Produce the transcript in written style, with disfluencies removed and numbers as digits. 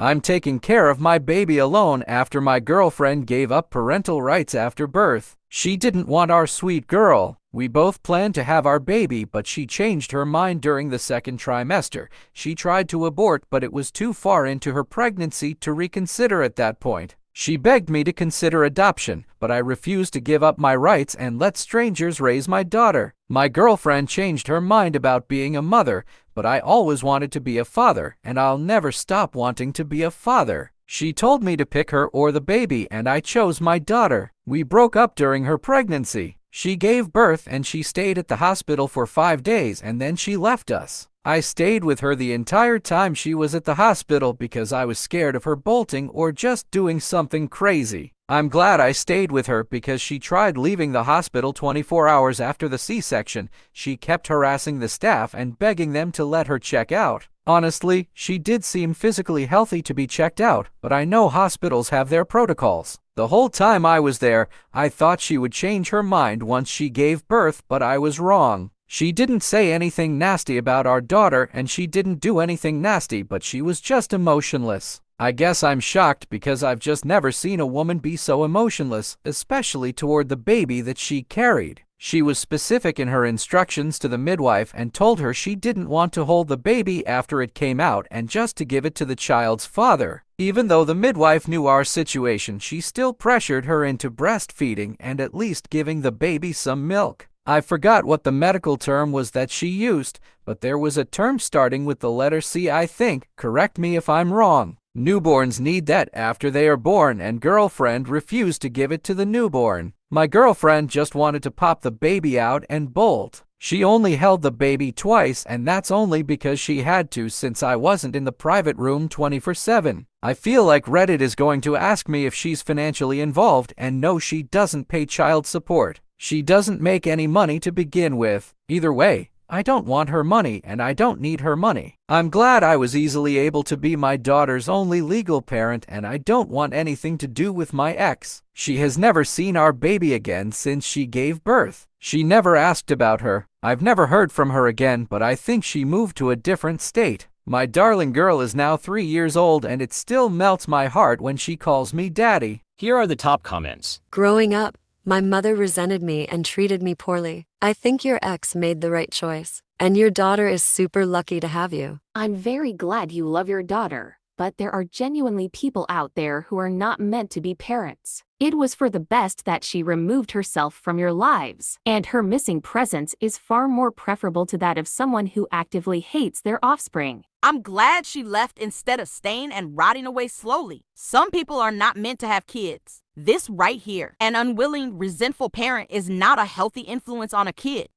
I'm taking care of my baby alone after my girlfriend gave up parental rights after birth. She didn't want our sweet girl. We both planned to have our baby, but she changed her mind during the second trimester. She tried to abort, but it was too far into her pregnancy to reconsider at that point. She begged me to consider adoption, but I refused to give up my rights and let strangers raise my daughter. My girlfriend changed her mind about being a mother, but I always wanted to be a father, and I'll never stop wanting to be a father. She told me to pick her or the baby, and I chose my daughter. We broke up during her pregnancy. She gave birth and she stayed at the hospital for 5 days and then she left us. I stayed with her the entire time she was at the hospital because I was scared of her bolting or just doing something crazy. I'm glad I stayed with her because she tried leaving the hospital 24 hours after the C-section. She kept harassing the staff and begging them to let her check out. Honestly, she did seem physically healthy to be checked out, but I know hospitals have their protocols. The whole time I was there, I thought she would change her mind once she gave birth, but I was wrong. She didn't say anything nasty about our daughter and she didn't do anything nasty, but she was just emotionless. I guess I'm shocked because I've just never seen a woman be so emotionless, especially toward the baby that she carried. She was specific in her instructions to the midwife and told her she didn't want to hold the baby after it came out and just to give it to the child's father. Even though the midwife knew our situation, she still pressured her into breastfeeding and at least giving the baby some milk. I forgot what the medical term was that she used, but there was a term starting with the letter C, I think. Correct me if I'm wrong. Newborns need that after they are born, and girlfriend refused to give it to the newborn. My girlfriend just wanted to pop the baby out and bolt. She only held the baby twice, and that's only because she had to since I wasn't in the private room 24/7. I feel like Reddit is going to ask me if she's financially involved, and no, she doesn't pay child support. She doesn't make any money to begin with. Either way, I don't want her money and I don't need her money. I'm glad I was easily able to be my daughter's only legal parent, and I don't want anything to do with my ex. She has never seen our baby again since she gave birth. She never asked about her. I've never heard from her again, but I think she moved to a different state. My darling girl is now 3 years old and it still melts my heart when she calls me daddy. Here are the top comments. Growing up, my mother resented me and treated me poorly. I think your ex made the right choice, and your daughter is super lucky to have you. I'm very glad you love your daughter, but there are genuinely people out there who are not meant to be parents. It was for the best that she removed herself from your lives, and her missing presence is far more preferable to that of someone who actively hates their offspring. I'm glad she left instead of staying and rotting away slowly. Some people are not meant to have kids. This right here, an unwilling, resentful parent is not a healthy influence on a kid.